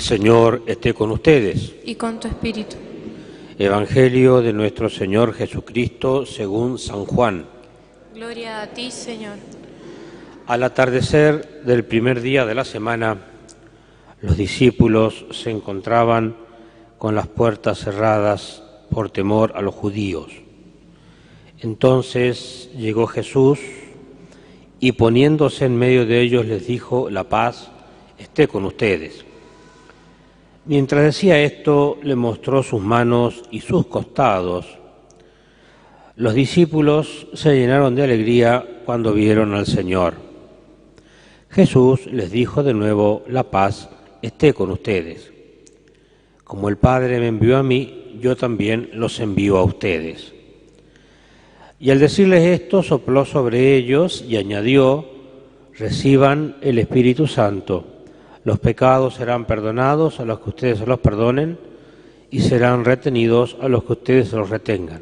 Señor esté con ustedes. Y con tu espíritu. Evangelio de nuestro Señor Jesucristo según San Juan. Gloria a ti, Señor. Al atardecer del primer día de la semana, los discípulos se encontraban con las puertas cerradas por temor a los judíos. Entonces llegó Jesús y poniéndose en medio de ellos les dijo: la paz esté con ustedes. Mientras decía esto, le mostró sus manos y sus costados. Los discípulos se llenaron de alegría cuando vieron al Señor. Jesús les dijo de nuevo: la paz esté con ustedes. Como el Padre me envió a mí, yo también los envío a ustedes. Y al decirles esto, sopló sobre ellos y añadió: reciban el Espíritu Santo. Los pecados serán perdonados a los que ustedes se los perdonen y serán retenidos a los que ustedes se los retengan.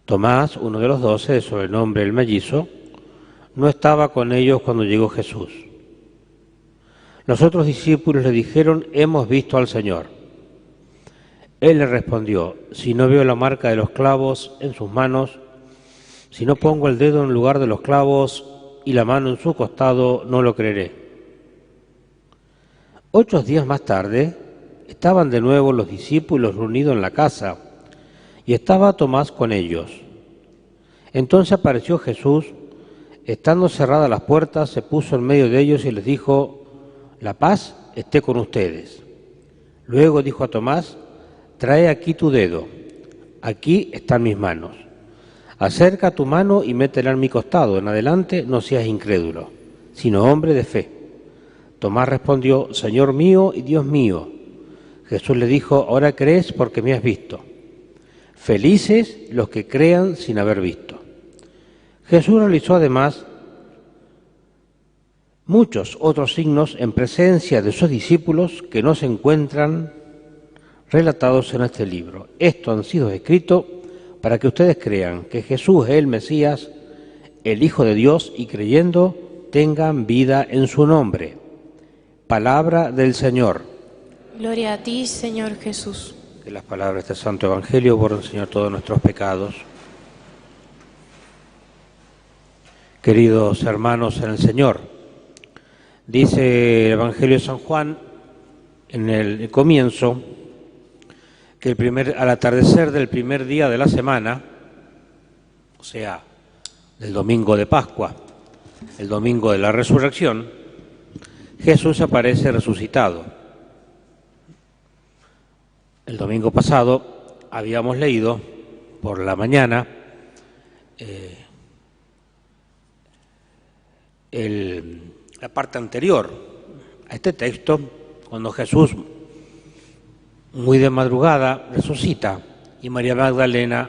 Tomás, uno de los 12, de sobrenombre el mellizo, no estaba con ellos cuando llegó Jesús. Los otros discípulos le dijeron: hemos visto al Señor. Él le respondió: si no veo la marca de los clavos en sus manos, si no pongo el dedo en lugar de los clavos y la mano en su costado, no lo creeré. 8 días más tarde, estaban de nuevo los discípulos reunidos en la casa, y estaba Tomás con ellos. Entonces apareció Jesús, estando cerradas las puertas, se puso en medio de ellos y les dijo: la paz esté con ustedes. Luego dijo a Tomás: trae aquí tu dedo, aquí están mis manos. Acerca tu mano y métela en mi costado, en adelante no seas incrédulo, sino hombre de fe. Tomás respondió: Señor mío y Dios mío. Jesús le dijo: ahora crees porque me has visto. Felices los que crean sin haber visto. Jesús realizó además muchos otros signos en presencia de sus discípulos que no se encuentran relatados en este libro. Estos han sido escritos para que ustedes crean que Jesús es el Mesías, el Hijo de Dios, y creyendo tengan vida en su nombre. Palabra del Señor. Gloria a ti, Señor Jesús. Que las palabras de este Santo Evangelio borren, Señor, todos nuestros pecados. Queridos hermanos en el Señor, dice el Evangelio de San Juan en el comienzo que al atardecer del primer día de la semana, o sea, del domingo de Pascua, el domingo de la resurrección, Jesús aparece resucitado. El domingo pasado habíamos leído por la mañana la parte anterior a este texto, cuando Jesús, muy de madrugada, resucita y María Magdalena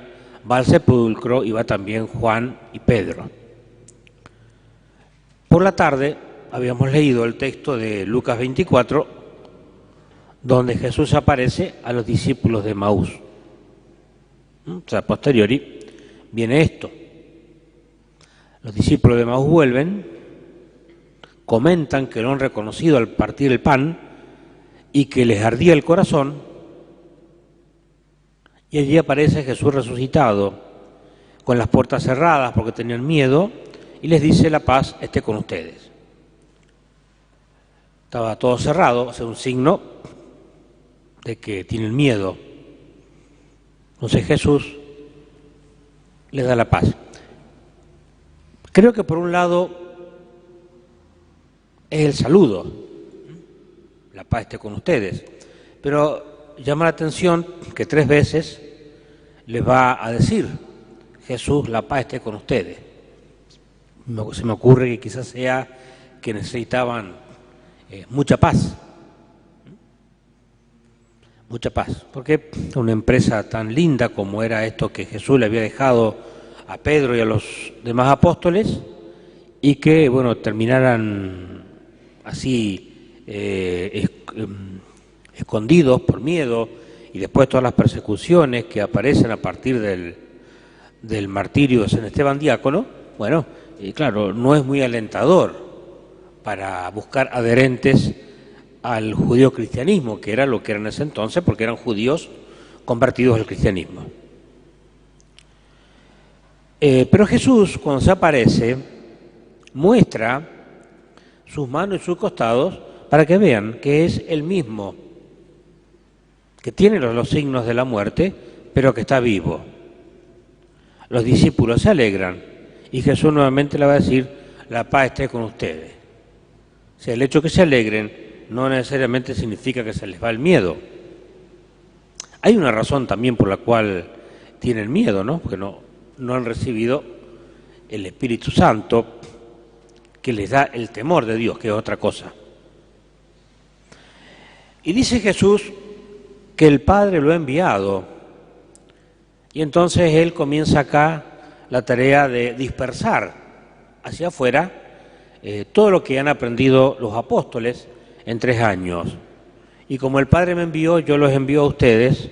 va al sepulcro y va también Juan y Pedro. Por la tarde habíamos leído el texto de Lucas 24, donde Jesús aparece a los discípulos de Emaús. O sea, a posteriori viene esto. Los discípulos de Emaús vuelven, comentan que lo han reconocido al partir el pan y que les ardía el corazón, y allí aparece Jesús resucitado, con las puertas cerradas porque tenían miedo, y les dice: la paz esté con ustedes. Estaba todo cerrado, o sea, un signo de que tienen miedo. Entonces Jesús les da la paz. Creo que por un lado es el saludo, la paz esté con ustedes, pero llama la atención que 3 veces les va a decir Jesús: la paz esté con ustedes. Se me ocurre que quizás sea que necesitaban mucha paz, porque una empresa tan linda como era esto que Jesús le había dejado a Pedro y a los demás apóstoles, y que, bueno, terminaran así escondidos por miedo, y después todas las persecuciones que aparecen a partir del martirio de San Esteban Diácono, bueno, claro, no es muy alentador para buscar adherentes al judío-cristianismo, que era lo que era en ese entonces, porque eran judíos convertidos al cristianismo. Pero Jesús, cuando se aparece, muestra sus manos y sus costados para que vean que es el mismo, que tiene los signos de la muerte, pero que está vivo. Los discípulos se alegran y Jesús nuevamente le va a decir: la paz esté con ustedes. O sea, el hecho de que se alegren no necesariamente significa que se les va el miedo. Hay una razón también por la cual tienen miedo, ¿no? Porque no han recibido el Espíritu Santo, que les da el temor de Dios, que es otra cosa. Y dice Jesús que el Padre lo ha enviado, y entonces Él comienza acá la tarea de dispersar hacia afuera todo lo que han aprendido los apóstoles en 3 años. Y como el Padre me envió, yo los envío a ustedes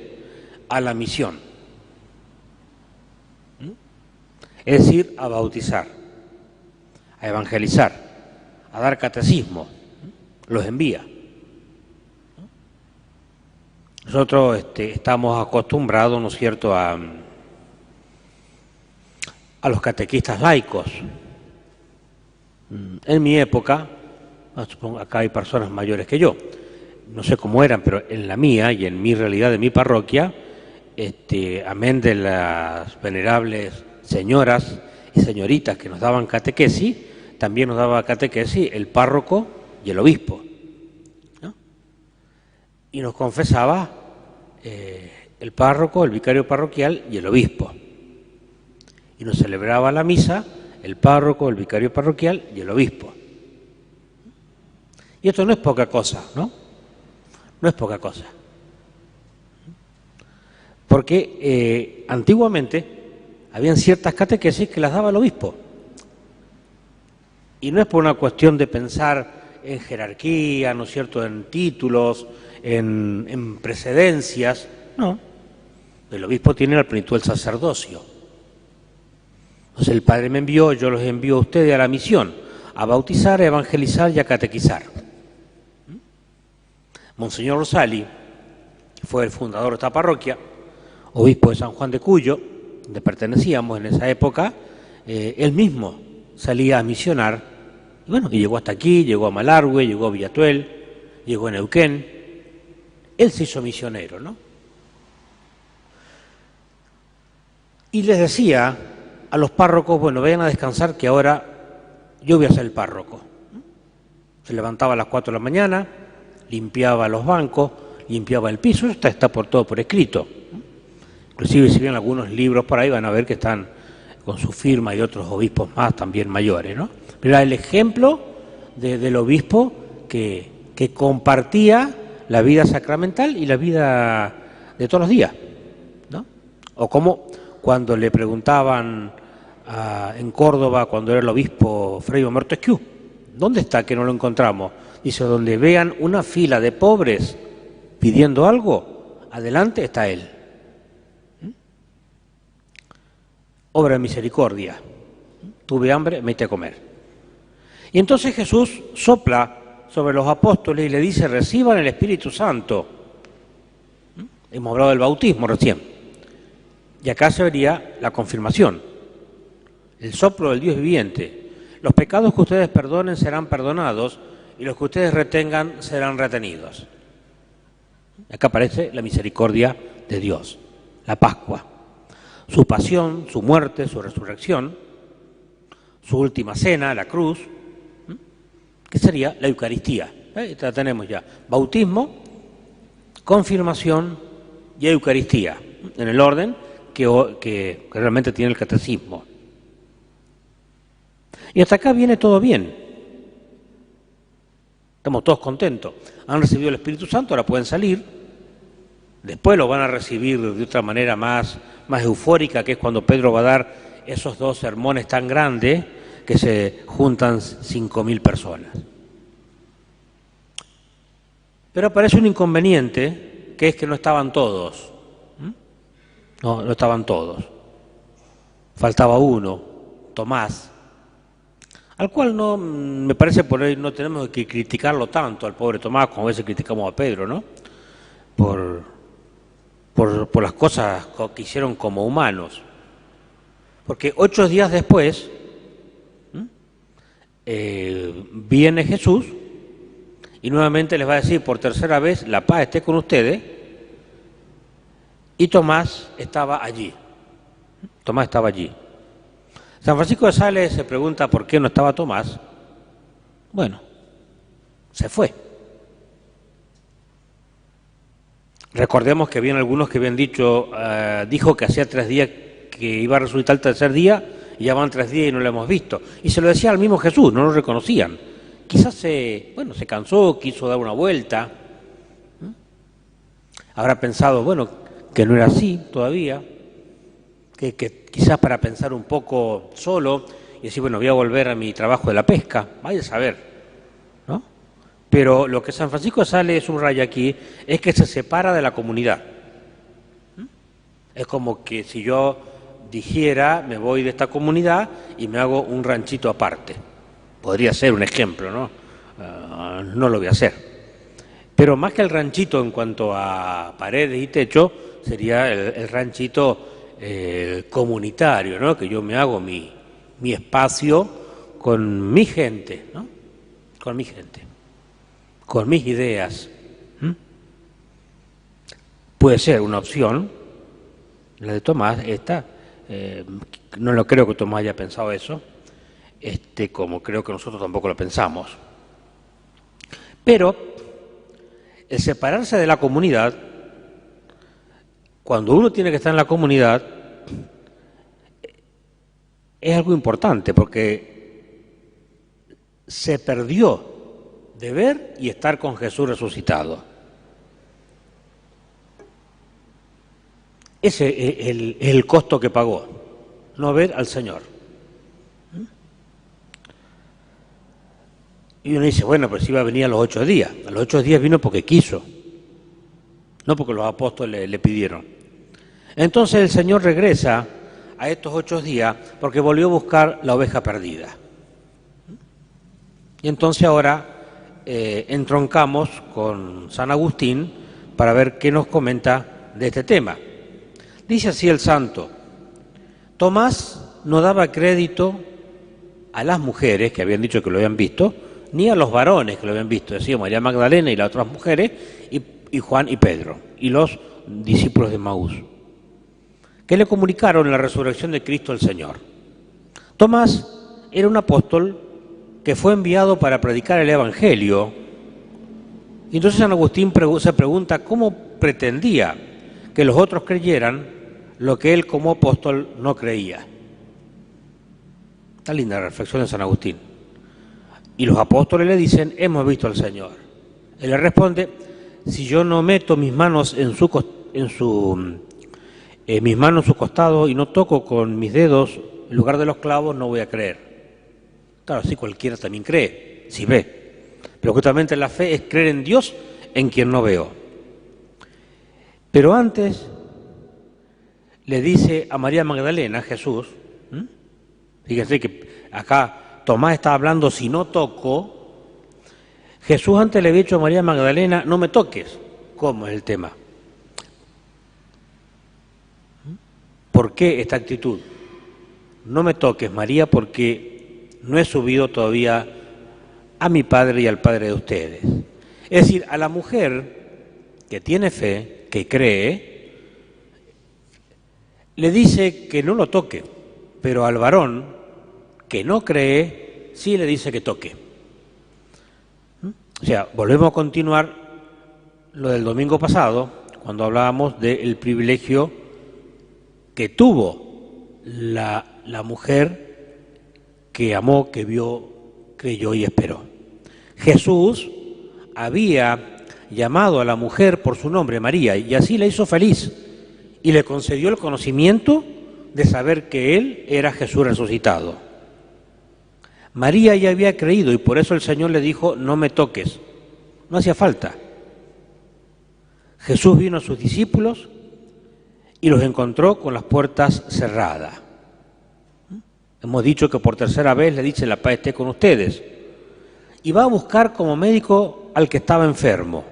a la misión. Es decir, a bautizar, a evangelizar, a dar catecismo. Los envía. Nosotros estamos acostumbrados, ¿no es cierto?, a los catequistas laicos. En mi época, acá hay personas mayores que yo, no sé cómo eran, pero en la mía y en mi realidad de mi parroquia, amén de las venerables señoras y señoritas que nos daban catequesis, también nos daba catequesis el párroco y el obispo, ¿no? Y nos confesaba el párroco, el vicario parroquial y el obispo. Y nos celebraba la misa el párroco, el vicario parroquial y el obispo. Y esto no es poca cosa, ¿no? No es poca cosa. Porque antiguamente habían ciertas catequesis que las daba el obispo. Y no es por una cuestión de pensar en jerarquía, ¿no es cierto?, en títulos, en precedencias, no. El obispo tiene la plenitud del sacerdocio. Entonces el Padre me envió, yo los envío a ustedes a la misión, a bautizar, a evangelizar y a catequizar. Monseñor Rosali fue el fundador de esta parroquia, obispo de San Juan de Cuyo, donde pertenecíamos en esa época. Él mismo salía a misionar, y bueno, y llegó hasta aquí, llegó a Malargüe, llegó a Villatuel, llegó a Neuquén. Él se hizo misionero, ¿no? Y les decía a los párrocos: bueno, vayan a descansar, que ahora yo voy a ser el párroco. Se levantaba a las 4 de la mañana, limpiaba los bancos, limpiaba el piso. Eso está todo por escrito. Inclusive si ven algunos libros por ahí van a ver que están con su firma y otros obispos más también mayores, ¿no? Pero era el ejemplo del obispo que compartía la vida sacramental y la vida de todos los días, ¿no? O como cuando le preguntaban en Córdoba, cuando era el obispo Fray Montesquieu, ¿dónde está que no lo encontramos? Dice: donde vean una fila de pobres pidiendo algo, adelante está él. Obra de misericordia. Tuve hambre, me hice a comer. Y entonces Jesús sopla sobre los apóstoles y le dice: reciban el Espíritu Santo. Hemos hablado del bautismo recién. Y acá se vería la confirmación, el soplo del Dios viviente. Los pecados que ustedes perdonen serán perdonados y los que ustedes retengan serán retenidos. Acá aparece la misericordia de Dios, la Pascua, su pasión, su muerte, su resurrección, su última cena, la cruz, que sería la Eucaristía. La tenemos ya: bautismo, confirmación y Eucaristía, en el orden que realmente tiene el catecismo. Y hasta acá viene todo bien. Estamos todos contentos. Han recibido el Espíritu Santo, ahora pueden salir. Después lo van a recibir de otra manera más eufórica, que es cuando Pedro va a dar esos 2 sermones tan grandes que se juntan 5.000 personas. Pero aparece un inconveniente, que es que no estaban todos. No estaban todos. Faltaba uno, Tomás. al cual no, me parece por ahí no tenemos que criticarlo tanto al pobre Tomás como a veces criticamos a Pedro, ¿no? Por las cosas que hicieron como humanos. Porque 8 días después viene Jesús y nuevamente les va a decir por tercera vez, la paz esté con ustedes, y Tomás estaba allí. Tomás estaba allí. San Francisco de Sales se pregunta por qué no estaba Tomás. Bueno, se fue. Recordemos que habían algunos que habían dicho, dijo que hacía 3 días que iba a resucitar el tercer día, y ya van 3 días y no lo hemos visto. Y se lo decía al mismo Jesús, no lo reconocían. Quizás se cansó, quiso dar una vuelta. Habrá pensado, bueno, que no era así todavía, que quizás para pensar un poco solo y decir, bueno, voy a volver a mi trabajo de la pesca, vaya a saber, ¿no? Pero lo que San Francisco de Sales subraya aquí es que se separa de la comunidad. Es como que si yo dijera, me voy de esta comunidad y me hago un ranchito aparte. Podría ser un ejemplo, ¿no? No lo voy a hacer. Pero más que el ranchito en cuanto a paredes y techo, sería el ranchito comunitario, ¿no? Que yo me hago mi espacio con mi gente, ¿no? Con mi gente, con mis ideas. Puede ser una opción, la de Tomás, esta. No lo creo que Tomás haya pensado eso, como creo que nosotros tampoco lo pensamos. Pero el separarse de la comunidad, cuando uno tiene que estar en la comunidad, es algo importante porque se perdió de ver y estar con Jesús resucitado. Ese es el costo que pagó, no ver al Señor. Y uno dice, bueno, pues iba a venir a los 8 días. A los 8 días vino porque quiso, no porque los apóstoles le pidieron. Entonces el Señor regresa a estos 8 días porque volvió a buscar la oveja perdida. Y entonces ahora entroncamos con San Agustín para ver qué nos comenta de este tema. Dice así el santo: Tomás no daba crédito a las mujeres que habían dicho que lo habían visto, ni a los varones que lo habían visto, decía María Magdalena y las otras mujeres, y Juan y Pedro, y los discípulos de Maús, que le comunicaron la resurrección de Cristo el Señor. Tomás era un apóstol que fue enviado para predicar el Evangelio, y entonces San Agustín se pregunta cómo pretendía que los otros creyeran lo que él como apóstol no creía. Está linda la reflexión de San Agustín. Y los apóstoles le dicen, hemos visto al Señor. Él le responde, si yo no meto mis manos en su costado y no toco con mis dedos en lugar de los clavos, no voy a creer. Claro, sí, cualquiera también cree, si ve. Pero justamente la fe es creer en Dios en quien no veo. Pero antes le dice a María Magdalena, Jesús, fíjense que acá Tomás está hablando si no toco. Jesús antes le había dicho a María Magdalena, no me toques. ¿Cómo es el tema? ¿Por qué esta actitud? No me toques, María, porque no he subido todavía a mi Padre y al Padre de ustedes. Es decir, a la mujer que tiene fe, que cree, le dice que no lo toque, pero al varón que no cree, sí le dice que toque. O sea, volvemos a continuar lo del domingo pasado, cuando hablábamos del privilegio que tuvo la mujer que amó, que vio, creyó y esperó. Jesús había llamado a la mujer por su nombre, María, y así la hizo feliz, y le concedió el conocimiento de saber que Él era Jesús resucitado. María ya había creído y por eso el Señor le dijo, no me toques, no hacía falta. Jesús vino a sus discípulos y los encontró con las puertas cerradas. Hemos dicho que por tercera vez le dice: la paz esté con ustedes. Y va a buscar como médico al que estaba enfermo.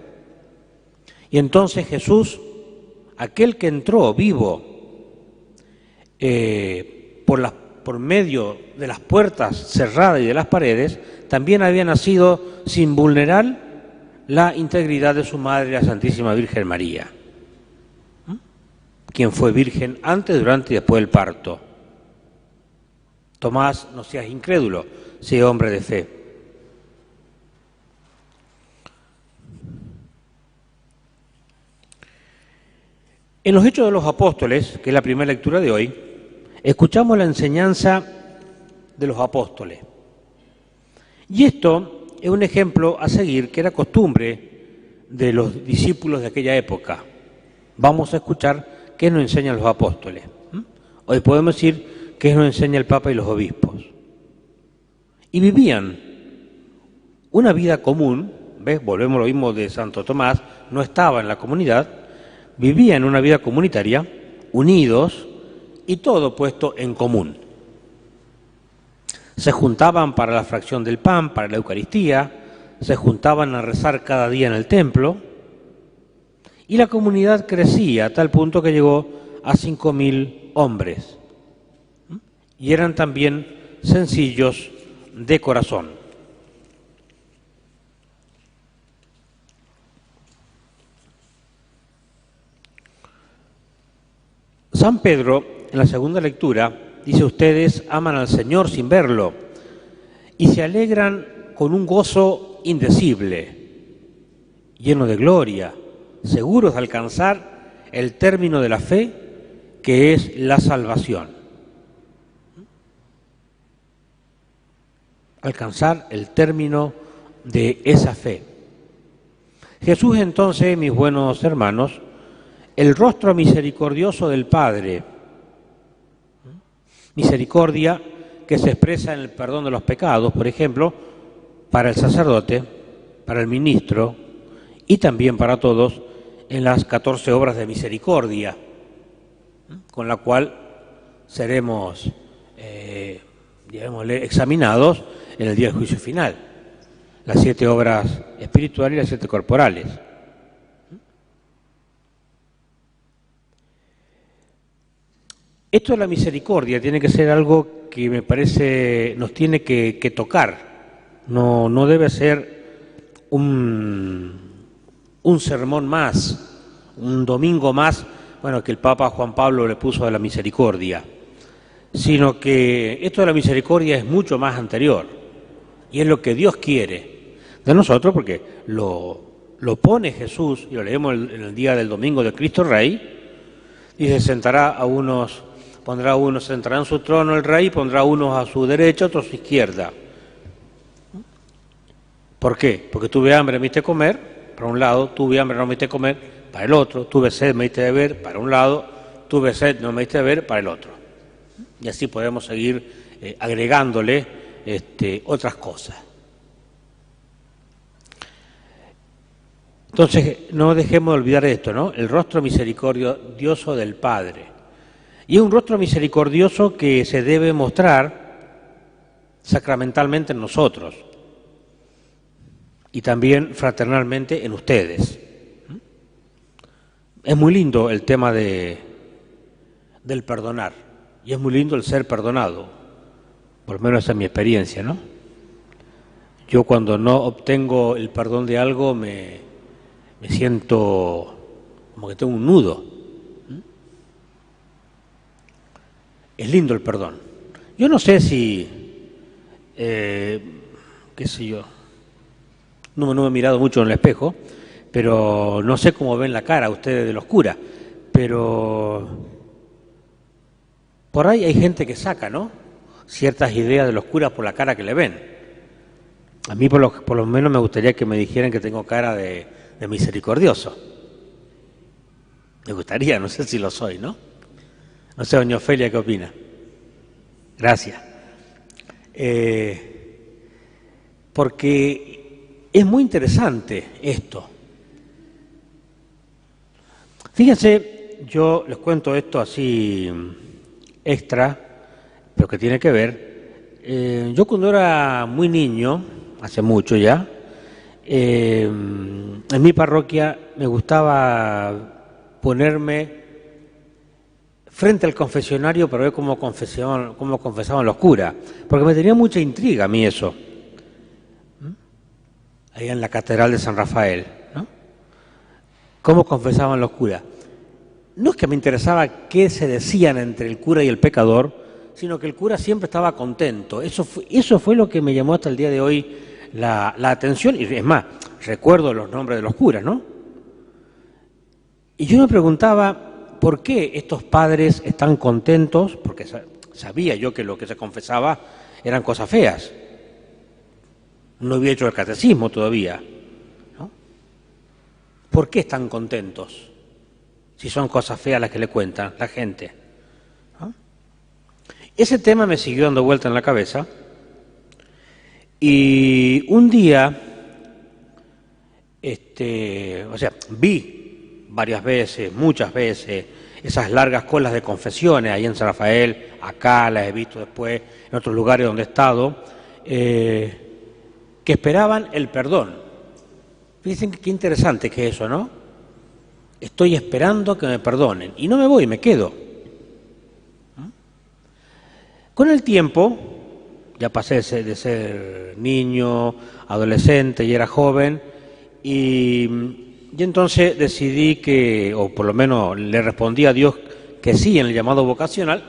Y entonces Jesús, aquel que entró vivo por medio de las puertas cerradas y de las paredes, también había nacido sin vulnerar la integridad de su madre, la Santísima Virgen María, quien fue virgen antes, durante y después del parto. Tomás, no seas incrédulo, sé hombre de fe. En los Hechos de los Apóstoles, que es la primera lectura de hoy, escuchamos la enseñanza de los apóstoles. Y esto es un ejemplo a seguir que era costumbre de los discípulos de aquella época. Vamos a escuchar qué nos enseñan los apóstoles. Hoy podemos decir qué nos enseña el Papa y los obispos. Y vivían una vida común, ¿ves? Volvemos a lo mismo de Santo Tomás, no estaba en la comunidad, vivían una vida comunitaria, unidos y todo puesto en común. Se juntaban para la fracción del pan, para la Eucaristía, se juntaban a rezar cada día en el templo y la comunidad crecía a tal punto que llegó a 5.000 hombres. Y eran también sencillos de corazón. San Pedro, en la segunda lectura, dice: ustedes aman al Señor sin verlo y se alegran con un gozo indecible, lleno de gloria, seguros de alcanzar el término de la fe, que es la salvación. Alcanzar el término de esa fe. Jesús entonces, mis buenos hermanos, el rostro misericordioso del Padre, misericordia que se expresa en el perdón de los pecados, por ejemplo, para el sacerdote, para el ministro y también para todos en las 14 obras de misericordia, con la cual seremos, llamémosle, examinados en el día del juicio final, las 7 obras espirituales y las 7 corporales. Esto de la misericordia tiene que ser algo que me parece nos tiene que tocar, no debe ser un sermón más, un domingo más, bueno, que el Papa Juan Pablo le puso a la misericordia, sino que esto de la misericordia es mucho más anterior y es lo que Dios quiere de nosotros, porque lo pone Jesús, y lo leemos en el día del domingo de Cristo Rey, dice: pondrá unos, sentará en su trono el rey, pondrá unos a su derecha, otros a su izquierda. ¿Por qué? Porque tuve hambre, me diste comer, para un lado; tuve hambre, no me diste comer, para el otro; tuve sed, me diste beber, para un lado; tuve sed, no me diste beber, para el otro. Y así podemos seguir agregándole otras cosas. Entonces, no dejemos de olvidar esto, ¿no? El rostro misericordioso del Padre. Y es un rostro misericordioso que se debe mostrar sacramentalmente en nosotros y también fraternalmente en ustedes. Es muy lindo el tema del perdonar, y es muy lindo el ser perdonado, por lo menos esa es mi experiencia, ¿no? Yo cuando no obtengo el perdón de algo me siento como que tengo un nudo. Es lindo el perdón. Yo no sé si, qué sé yo, no me he mirado mucho en el espejo, pero no sé cómo ven la cara ustedes de los curas, pero por ahí hay gente que saca, ¿no?, ciertas ideas de los curas por la cara que le ven. A mí por lo menos me gustaría que me dijeran que tengo cara de misericordioso. Me gustaría, no sé si lo soy, ¿no? No sé, doña Ofelia, ¿qué opina? Gracias. Porque es muy interesante esto. Fíjense, yo les cuento esto así extra, pero que tiene que ver. Yo cuando era muy niño, hace mucho ya, en mi parroquia me gustaba ponerme frente al confesionario para ver cómo confesaban los curas, porque me tenía mucha intriga a mí eso, ahí en la Catedral de San Rafael, ¿no? Cómo confesaban los curas. No es que me interesaba qué se decían entre el cura y el pecador, sino que el cura siempre estaba contento. Eso fue lo que me llamó hasta el día de hoy la atención, y es más, recuerdo los nombres de los curas, ¿no? Y yo me preguntaba, ¿por qué estos padres están contentos? Porque sabía yo que lo que se confesaba eran cosas feas. No había hecho el catecismo todavía, ¿no? ¿Por qué están contentos si son cosas feas las que le cuentan la gente, ¿no? Ese tema me siguió dando vuelta en la cabeza y un día, vi varias veces, muchas veces, esas largas colas de confesiones ahí en San Rafael, acá las he visto después en otros lugares donde he estado, que esperaban el perdón. Fíjense qué interesante que es eso, ¿no? Estoy esperando que me perdonen y no me voy, me quedo. Con el tiempo, ya pasé de ser niño, adolescente y era joven, y entonces decidí que, o por lo menos le respondí a Dios que sí en el llamado vocacional,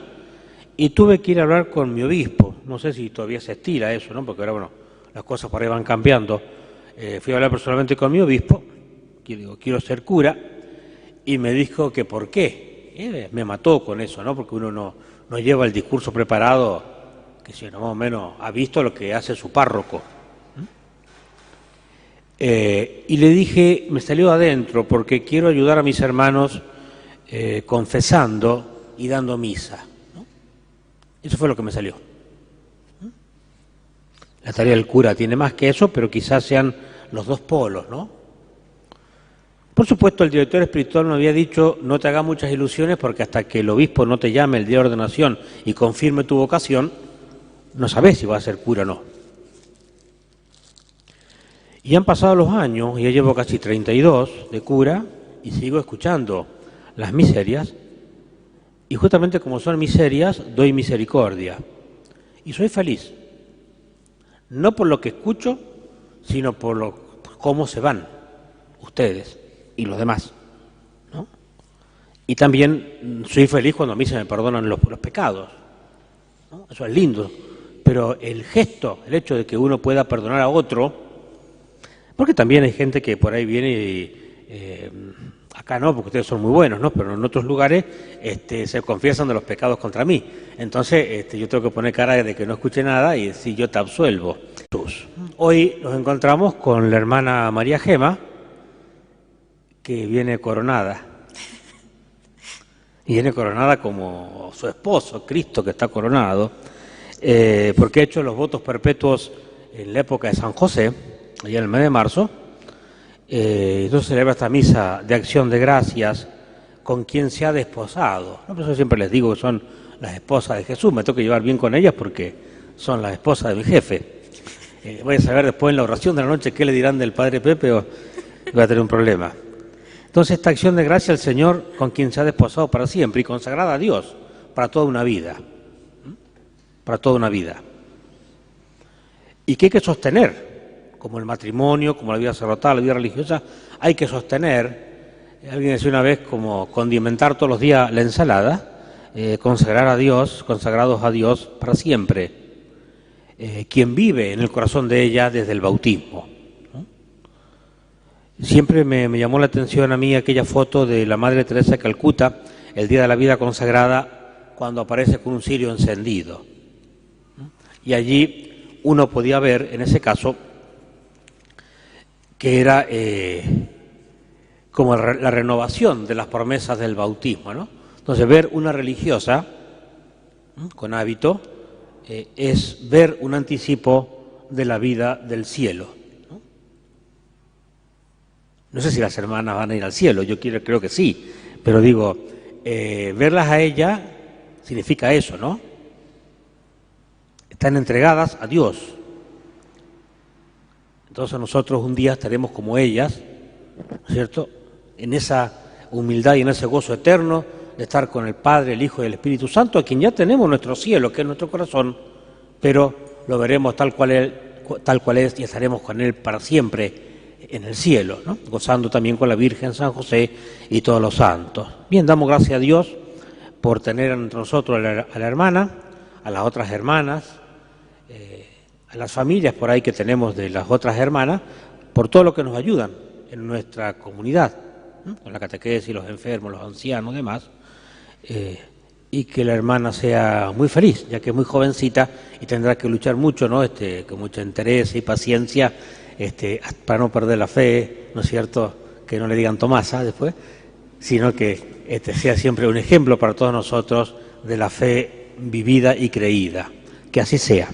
y tuve que ir a hablar con mi obispo. No sé si todavía se estila eso, ¿no? Porque ahora, bueno, las cosas por ahí van cambiando. Fui a hablar personalmente con mi obispo, que digo, quiero ser cura, y me dijo que por qué. Me mató con eso, ¿no? Porque uno no lleva el discurso preparado, que si no más o menos ha visto lo que hace su párroco. Y le dije, me salió adentro, porque quiero ayudar a mis hermanos confesando y dando misa, ¿no? Eso fue lo que me salió. La tarea del cura tiene más que eso, pero quizás sean los dos polos, ¿no? Por supuesto, el director espiritual me había dicho, no te hagas muchas ilusiones, porque hasta que el obispo no te llame el día de ordenación y confirme tu vocación, no sabes si vas a ser cura o no. Y han pasado los años, y ya llevo casi 32 de cura, y sigo escuchando las miserias, y justamente como son miserias, doy misericordia. Y soy feliz, no por lo que escucho, sino por cómo se van ustedes y los demás, ¿no? Y también soy feliz cuando a mí se me perdonan los pecados, ¿no? Eso es lindo, pero el gesto, el hecho de que uno pueda perdonar a otro, porque también hay gente que por ahí viene y acá no, porque ustedes son muy buenos, ¿no? Pero en otros lugares se confiesan de los pecados contra mí. Entonces yo tengo que poner cara de que no escuche nada y decir yo te absuelvo. Hoy nos encontramos con la hermana María Gema, que viene coronada. Y viene coronada como su esposo, Cristo, que está coronado, porque ha hecho los votos perpetuos en la época de San José, allá en el mes de marzo. Entonces celebra esta misa de acción de gracias con quien se ha desposado, ¿no? Por eso siempre les digo que son las esposas de Jesús. Me tengo que llevar bien con ellas porque son las esposas de mi jefe. Voy a saber después en la oración de la noche qué le dirán del Padre Pepe o voy a tener un problema. Entonces esta acción de gracia al Señor con quien se ha desposado para siempre y consagrada a Dios para toda una vida. Para toda una vida. Y que hay que sostener. Como el matrimonio, como la vida sacerdotal, la vida religiosa, hay que sostener, alguien decía una vez, como condimentar todos los días la ensalada, consagrar a Dios, consagrados a Dios para siempre, quien vive en el corazón de ella desde el bautismo, ¿no? Siempre me llamó la atención a mí aquella foto de la Madre Teresa de Calcuta, el día de la vida consagrada, cuando aparece con un cirio encendido, ¿no? Y allí uno podía ver, en ese caso, que era como la renovación de las promesas del bautismo, ¿no? Entonces, ver una religiosa con hábito es ver un anticipo de la vida del cielo, ¿no? No sé si las hermanas van a ir al cielo, yo creo que sí, pero digo, verlas a ella significa eso, ¿no? están entregadas a Dios. Entonces nosotros un día estaremos como ellas, ¿no es cierto?, en esa humildad y en ese gozo eterno de estar con el Padre, el Hijo y el Espíritu Santo, a quien ya tenemos nuestro cielo, que es nuestro corazón, pero lo veremos tal cual es y estaremos con Él para siempre en el cielo, ¿no?, gozando también con la Virgen, San José y todos los santos. Bien, damos gracias a Dios por tener entre nosotros a la hermana, a las otras hermanas, a las familias por ahí que tenemos de las otras hermanas, por todo lo que nos ayudan en nuestra comunidad, con la catequesis, los enfermos, los ancianos y demás, y que la hermana sea muy feliz, ya que es muy jovencita y tendrá que luchar mucho, ¿no?, con mucho interés y paciencia, para no perder la fe, ¿no es cierto?, que no le digan Tomasa después, sino que sea siempre un ejemplo para todos nosotros de la fe vivida y creída. Que así sea.